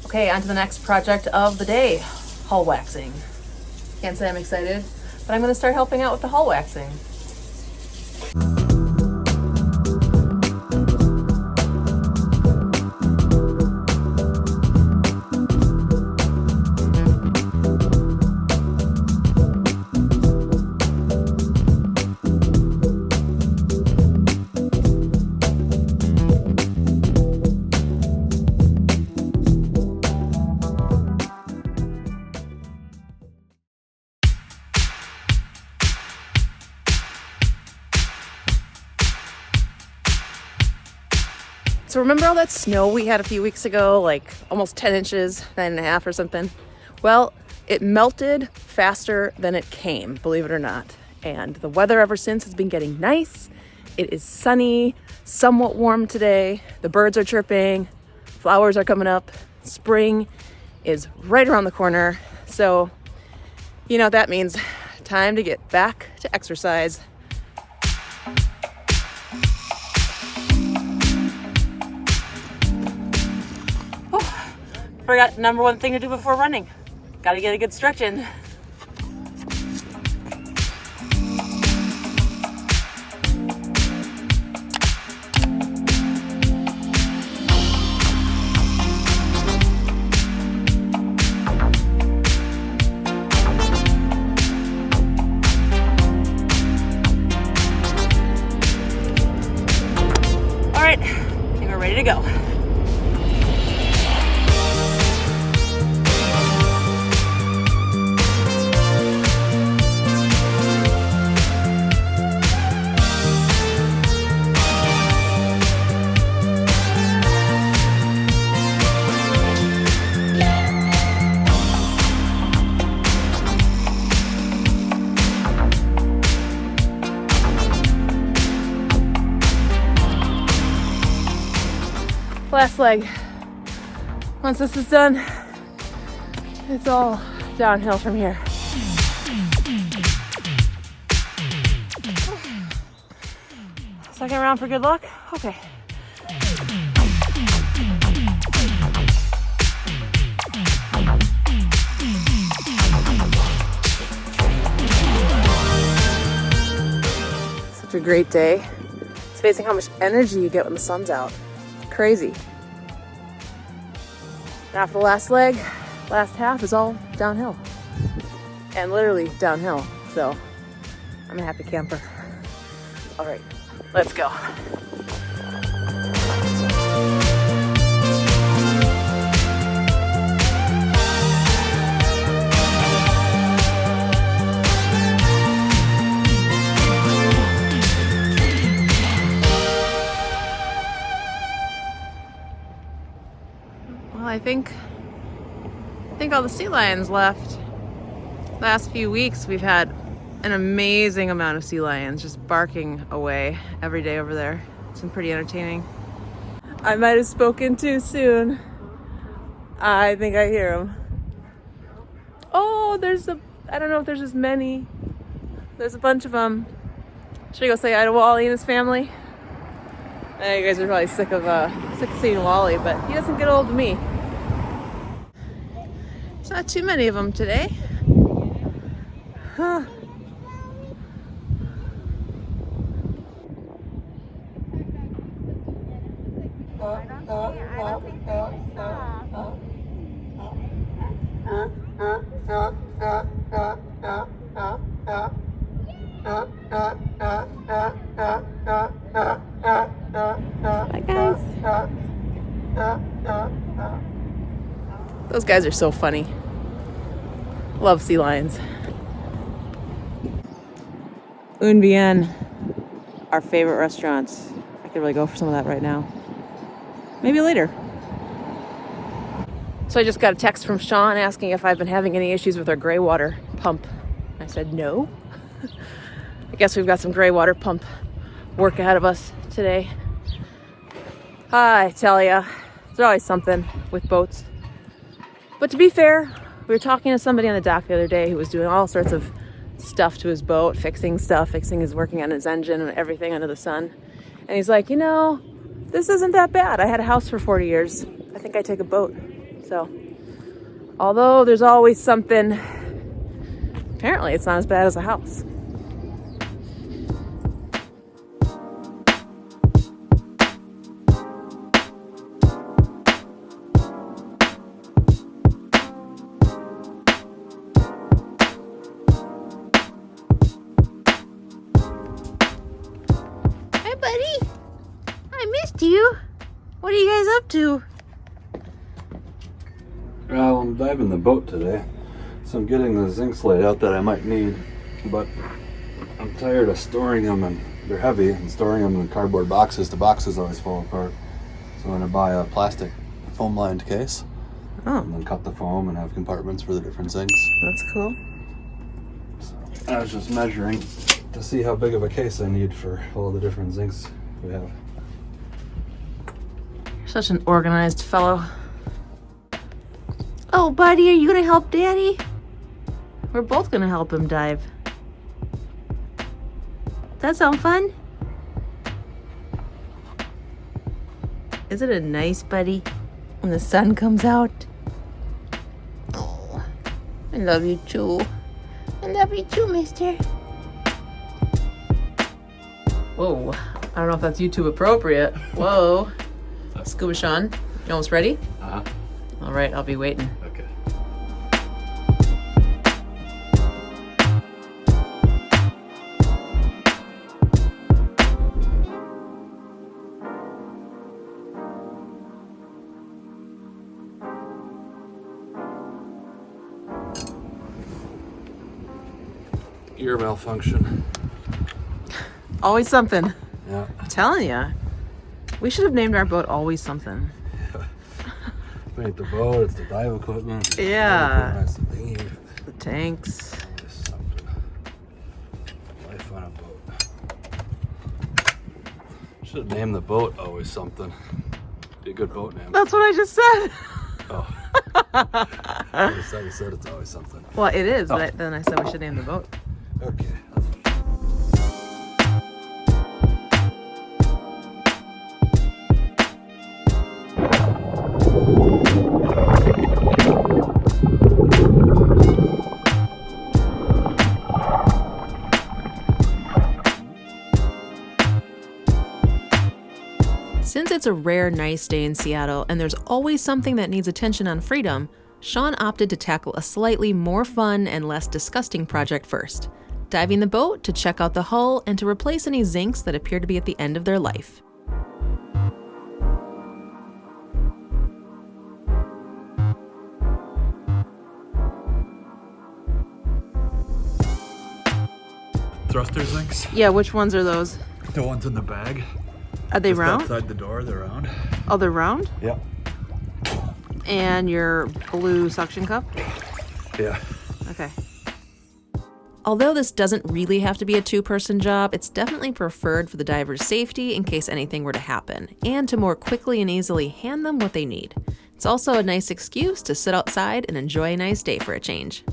Okay, on to the next project of the day, hull waxing. Can't say I'm excited, but I'm going to start helping out with the hull waxing. So remember all that snow we had a few weeks ago, like almost 10 inches, 9.5 or something? Well, it melted faster than it came, believe it or not. And the weather ever since has been getting nice. It is sunny, somewhat warm today. The birds are chirping, flowers are coming up. Spring is right around the corner. So, you know what that means. Time to get back to exercise. Forgot number one thing to do before running. Gotta get a good stretch in. All right, I think we're ready to go. Last leg. Once this is done, it's all downhill from here. Second round for good luck? Okay. Such a great day. It's amazing how much energy you get when the sun's out. Crazy. After the last leg, last half is all downhill. And literally downhill. So I'm a happy camper. All right, let's go. I think all the sea lions left. Last few weeks we've had an amazing amount of sea lions just barking away every day over there. It's been pretty entertaining. I might have spoken too soon. I think I hear them. Oh, I don't know if there's as many. There's a bunch of them. Should I go say hi to Wally and his family? I know you guys are probably sick of seeing Wally, but he doesn't get old to me. There's not too many of them today. Huh. Hi guys. Those guys are so funny. Love sea lions. Un Bien, our favorite restaurants. I could really go for some of that right now. Maybe later. So I just got a text from Sean asking if I've been having any issues with our gray water pump. I said no. I guess we've got some gray water pump work ahead of us today. I tell ya, there's always something with boats. But to be fair, we were talking to somebody on the dock the other day who was doing all sorts of stuff to his boat, fixing his working on his engine and everything under the sun. And he's like, this isn't that bad. I had a house for 40 years. I think I take a boat. So, although there's always something, apparently it's not as bad as a house. Hi, buddy. I missed you. What are you guys up to? Well, I'm diving the boat today, so I'm getting the zincs laid out that I might need, but I'm tired of storing them, and they're heavy, and storing them in cardboard boxes. The boxes always fall apart, so I'm going to buy a plastic foam-lined case, and then cut the foam and have compartments for the different zincs. That's cool. So I was just measuring to see how big of a case I need for all the different zincs we have. You're such an organized fellow. Oh, buddy, are you gonna help Daddy? We're both gonna help him dive. That sound fun? Isn't it nice, buddy, when the sun comes out? Oh, I love you too. I love you too, mister. Whoa, I don't know if that's YouTube appropriate. Whoa. Scuba Sean, you almost ready? Uh-huh. All right, I'll be waiting. Okay. Ear malfunction. Always something. Yeah. I'm telling ya. We should have named our boat Always Something. It ain't the boat, it's the dive equipment. Yeah. It's the dinghy. The tanks. Just something. Life on a boat. Should have named the boat Always Something. Be a good boat name. That's what I just said. Oh. I thought you said it's always something. Well, it is, but then I said we should name the boat. Okay. Since it's a rare, nice day in Seattle and there's always something that needs attention on Freedom, Sean opted to tackle a slightly more fun and less disgusting project first, diving the boat to check out the hull and to replace any zincs that appear to be at the end of their life. Thruster zincs? Yeah, which ones are those? The ones in the bag. Are they Just round? outside the door, they're round. Oh, they're round? Yeah. And your blue suction cup? Yeah. Okay. Although this doesn't really have to be a two-person job, it's definitely preferred for the diver's safety in case anything were to happen, and to more quickly and easily hand them what they need. It's also a nice excuse to sit outside and enjoy a nice day for a change.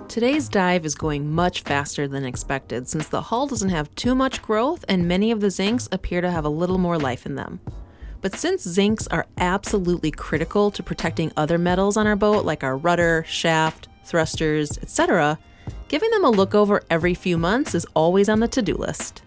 Today's dive is going much faster than expected since the hull doesn't have too much growth and many of the zincs appear to have a little more life in them. But since zincs are absolutely critical to protecting other metals on our boat like our rudder, shaft, thrusters, etc., giving them a look over every few months is always on the to-do list.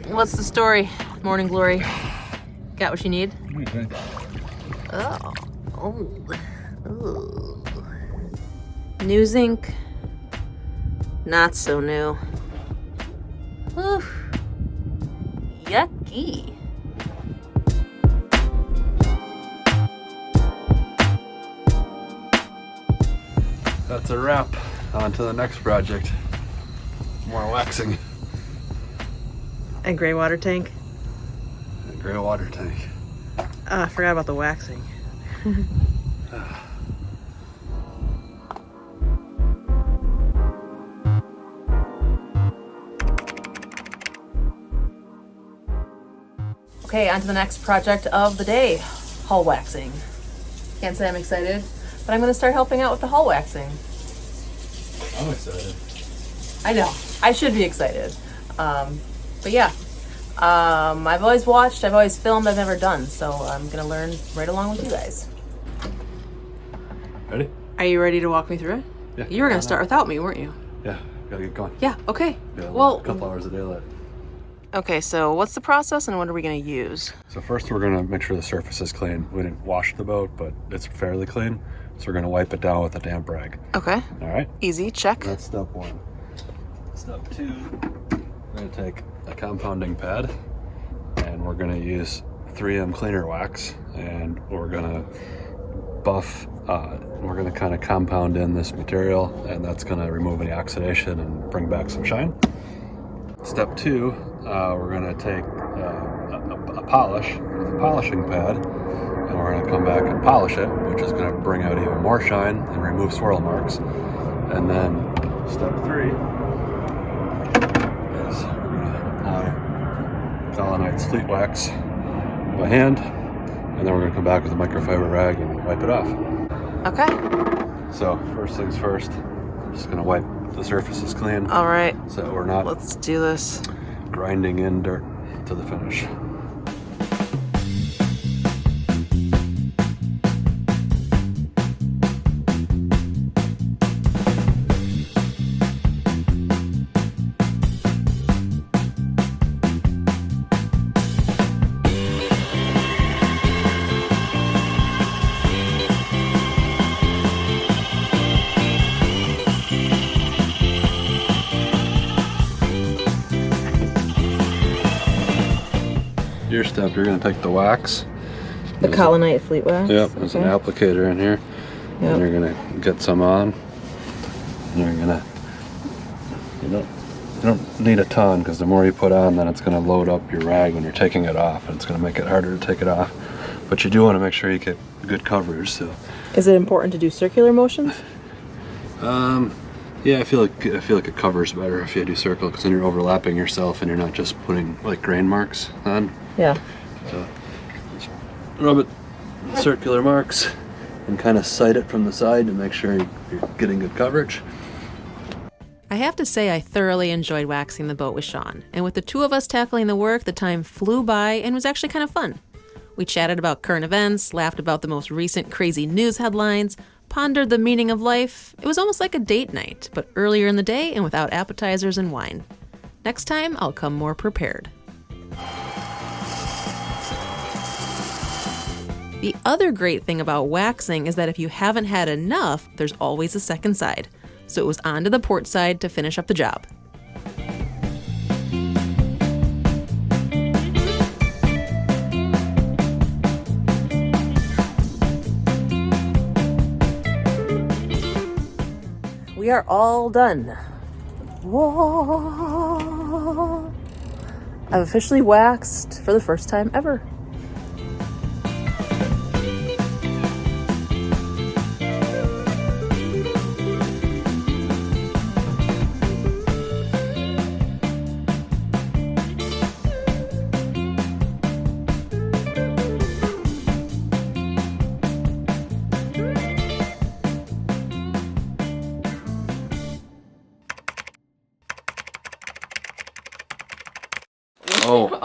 What's the story, Morning Glory? Got what you need? Okay. Oh. Oh. New zinc. Not so new. Oof. Yucky. That's a wrap. On to the next project. More waxing. And gray water tank. And gray water tank. I forgot about the waxing. Okay, on to the next project of the day, hull waxing. Can't say I'm excited, but I'm going to start helping out with the hull waxing. I'm excited. I know, I should be excited. But yeah, I've always watched, I've always filmed, I've never done, so I'm going to learn right along with you guys. Ready? Are you ready to walk me through it? Yeah. You were going to start without me, weren't you? Yeah, gotta get going. Yeah, okay. Well, a couple hours a day left. Okay, so what's the process and what are we going to use? So first we're gonna make sure the surface is clean. We didn't wash the boat, but it's fairly clean. So we're gonna wipe it down with a damp rag. Okay. All right? Easy, check. That's step one. Step two, we're gonna take a compounding pad and we're gonna use 3M cleaner wax and we're gonna buff, we're gonna kind of compound in this material and that's gonna remove any oxidation and bring back some shine. Step two, we're gonna take a polish with a polishing pad and we're gonna come back and polish it, which is gonna bring out even more shine and remove swirl marks. And then step three is we're gonna apply Colonite's Fleet Wax by hand, and then we're gonna come back with a microfiber rag and wipe it off. Okay. So first things first, I'm just gonna wipe the surfaces clean. All right. So we're not Let's do this. grinding in dirt to the finish. Your step, you're gonna take the wax. The Colonite Fleet Wax? Yep, there's an applicator in here. Yep. And you're gonna get some on. And you're gonna, you don't need a ton because the more you put on, then it's gonna load up your rag when you're taking it off, and it's gonna make it harder to take it off. But you do want to make sure you get good coverage. So. Is it important to do circular motions? Yeah, I feel like it covers better if you do circle because then you're overlapping yourself and you're not just putting like grain marks on. Yeah. So just rub it in circular marks and kind of sight it from the side to make sure you're getting good coverage. I have to say I thoroughly enjoyed waxing the boat with Sean, and with the two of us tackling the work, the time flew by and was actually kind of fun. We chatted about current events, laughed about the most recent crazy news headlines, pondered the meaning of life. It was almost like a date night, but earlier in the day and without appetizers and wine. Next time, I'll come more prepared. The other great thing about waxing is that if you haven't had enough, there's always a second side. So it was on to the port side to finish up the job. We are all done. Whoa. I've officially waxed for the first time ever.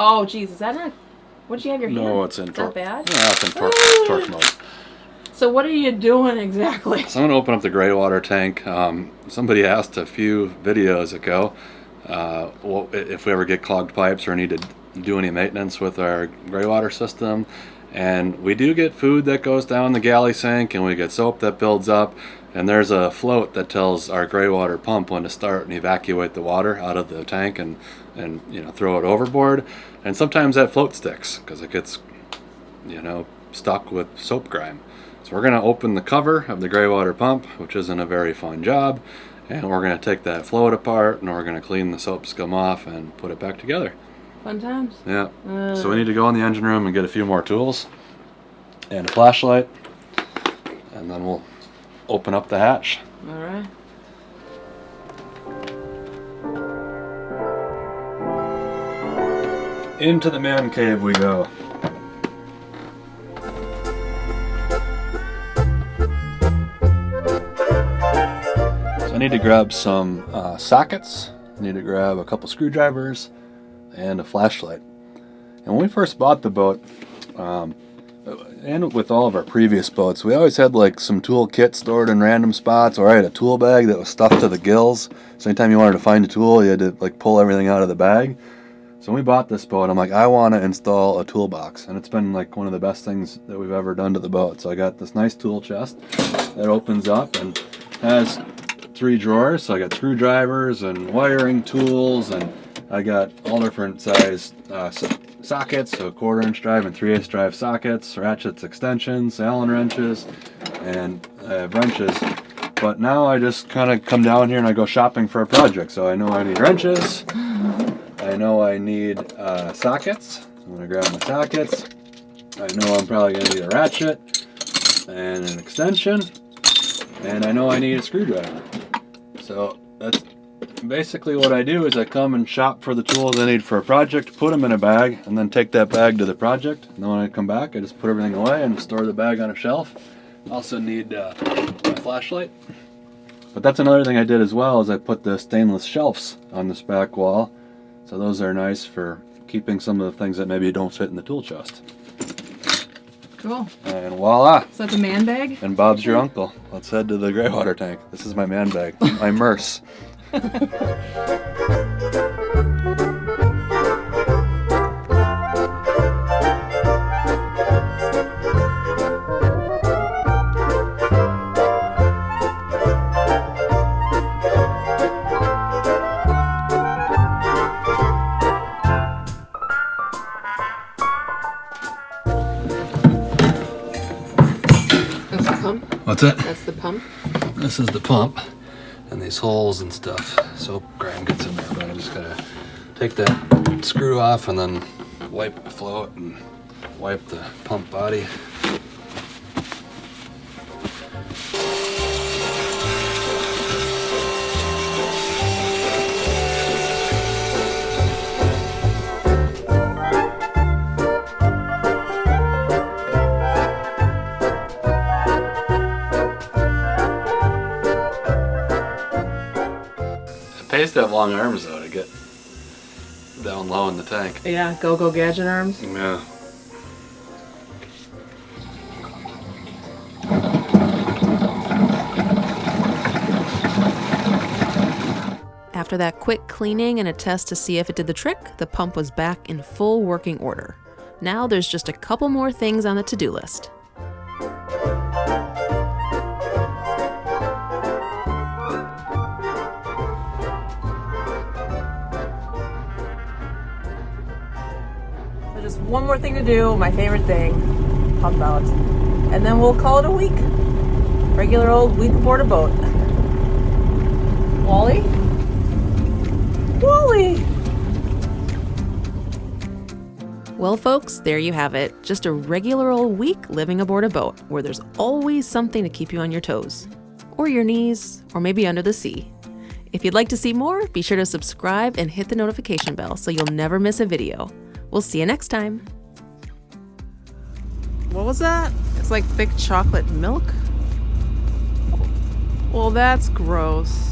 Oh, geez, is that not? What'd you have your hand? No, it's in torque. Is that bad? Yeah, it's in torque mode. So what are you doing exactly? So I'm going to open up the gray water tank. Somebody asked a few videos ago if we ever get clogged pipes or need to do any maintenance with our gray water system. And we do get food that goes down the galley sink and we get soap that builds up. And there's a float that tells our gray water pump when to start and evacuate the water out of the tank and throw it overboard. And sometimes that float sticks because it gets stuck with soap grime. So we're going to open the cover of the gray water pump, which isn't a very fun job, and we're going to take that float apart and we're going to clean the soap scum off and put it back together. Fun times. Yeah. So we need to go in the engine room and get a few more tools and a flashlight, and then we'll open up the hatch. All right. Into the man cave we go. So I need to grab some sockets. I need to grab a couple screwdrivers and a flashlight. And when we first bought the boat, and with all of our previous boats, we always had like some tool kit stored in random spots, or I had a tool bag that was stuffed to the gills. So anytime you wanted to find a tool, you had to like pull everything out of the bag. So when we bought this boat, I'm like, I want to install a toolbox, and it's been like one of the best things that we've ever done to the boat. So I got this nice tool chest that opens up and has 3 drawers. So I got screwdrivers and wiring tools, and I got all different size sockets, so 1/4" drive and 3/8 drive sockets, ratchets, extensions, Allen wrenches, and wrenches. But now I just kind of come down here and I go shopping for a project. So I know I need wrenches. I know I need sockets. I'm going to grab my sockets. I know I'm probably going to need a ratchet and an extension. And I know I need a screwdriver. So that's basically what I do is I come and shop for the tools I need for a project, put them in a bag, and then take that bag to the project. And then when I come back, I just put everything away and store the bag on a shelf. Also need a flashlight. But that's another thing I did as well, is I put the stainless shelves on this back wall. So those are nice for keeping some of the things that maybe don't fit in the tool chest. Cool. And voila! Is that the man bag? And Bob's your uncle. Let's head to the gray water tank. This is my man bag, my Merce. What's that? That's the pump. This is the pump, and these holes and stuff. Soap grime gets in there, but I just gotta take that screw off and then wipe the float and wipe the pump body. It pays to have long arms though to get down low in the tank. Yeah, go gadget arms. Yeah. After that quick cleaning and a test to see if it did the trick, the pump was back in full working order. Now there's just a couple more things on the to-do list. So just one more thing to do, my favorite thing, pump out. And then we'll call it a week. Regular old week aboard a boat. Wally? Wally! Well, folks, there you have it. Just a regular old week living aboard a boat where there's always something to keep you on your toes. Or your knees, or maybe under the sea. If you'd like to see more, be sure to subscribe and hit the notification bell so you'll never miss a video. We'll see you next time. What was that? It's like thick chocolate milk? Well, that's gross.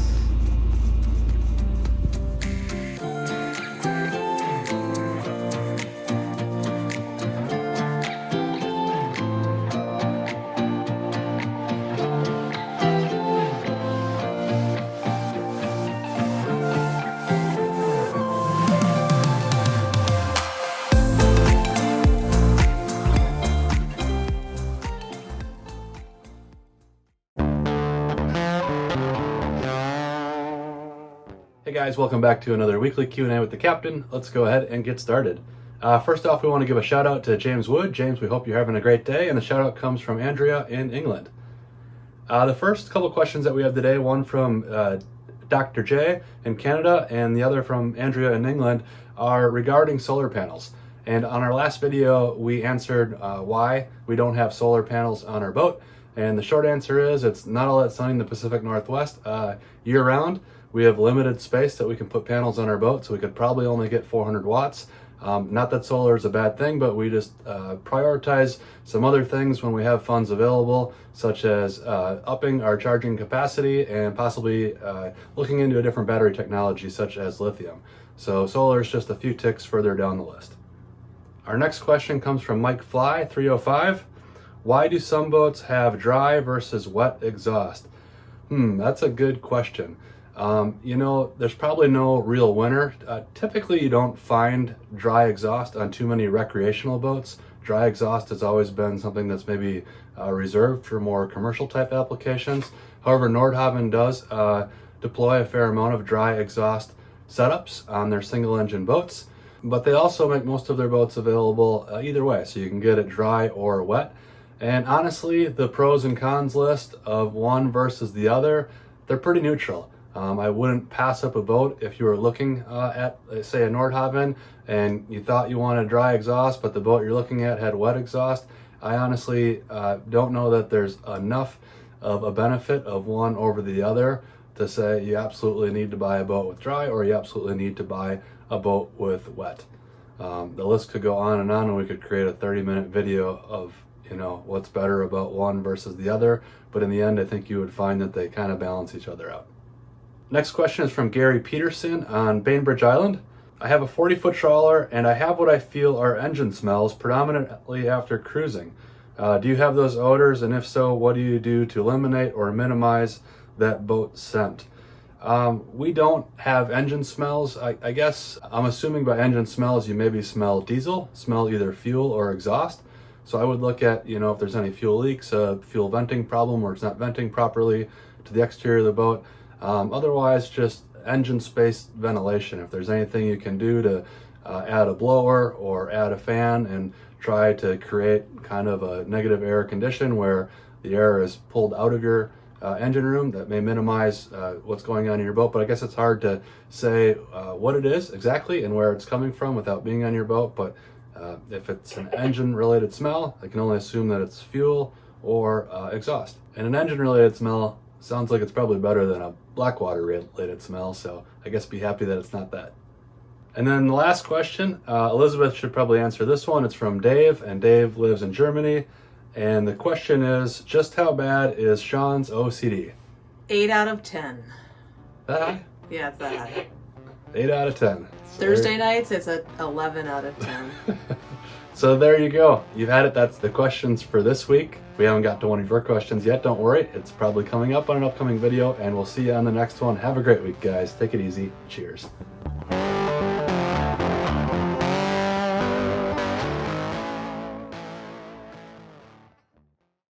guys, welcome back to another weekly Q&A with the Captain. Let's go ahead and get started. First off, we want to give a shout out to James Wood. James, we hope you're having a great day, and the shout out comes from Andrea in England. The first couple questions that we have today, one from Dr. J in Canada and the other from Andrea in England, are regarding solar panels. And on our last video, we answered why we don't have solar panels on our boat. And the short answer is it's not all that sunny in the Pacific Northwest year-round. We have limited space that we can put panels on our boat, so we could probably only get 400 watts. Not that solar is a bad thing, but we just prioritize some other things when we have funds available, such as upping our charging capacity and possibly looking into a different battery technology, such as lithium. So solar is just a few ticks further down the list. Our next question comes from Mike Fly 305. Why do some boats have dry versus wet exhaust? That's a good question. There's probably no real winner. Typically you don't find dry exhaust on too many recreational boats. Dry exhaust has always been something that's maybe reserved for more commercial type applications. However, Nordhavn does deploy a fair amount of dry exhaust setups on their single engine boats, but they also make most of their boats available either way, so you can get it dry or wet. And honestly, the pros and cons list of one versus the other, they're pretty neutral. I wouldn't pass up a boat if you were looking at, say, a Nordhavn and you thought you wanted dry exhaust, but the boat you're looking at had wet exhaust. I honestly don't know that there's enough of a benefit of one over the other to say you absolutely need to buy a boat with dry or you absolutely need to buy a boat with wet. The list could go on, and we could create a 30-minute video of what's better about one versus the other, but in the end I think you would find that they kind of balance each other out. Next question is from Gary Peterson on Bainbridge Island. I have a 40-foot trawler and I have what I feel are engine smells predominantly after cruising. Do you have those odors, and if so, what do you do to eliminate or minimize that boat scent? We don't have engine smells. I guess I'm assuming by engine smells you maybe smell diesel, smell either fuel or exhaust. So I would look at, if there's any fuel leaks, a fuel venting problem where it's not venting properly to the exterior of the boat. Otherwise, just engine space ventilation. If there's anything you can do to add a blower or add a fan and try to create kind of a negative air condition where the air is pulled out of your engine room, that may minimize what's going on in your boat. But I guess it's hard to say what it is exactly and where it's coming from without being on your boat. But if it's an engine related smell, I can only assume that it's fuel or exhaust. And an engine related smell sounds like it's probably better than a blackwater related smell, so I guess be happy that it's not that. And then the last question, Elizabeth should probably answer this one. It's from Dave, and Dave lives in Germany. And the question is, just how bad is Sean's OCD? 8 out of 10. That high? Yeah, it's that high. 8 out of 10. Thursday nights, it's an 11 out of 10. So there you go. You've had it. That's the questions for this week. If we haven't got to one of your questions yet, don't worry. It's probably coming up on an upcoming video, and we'll see you on the next one. Have a great week, guys. Take it easy. Cheers.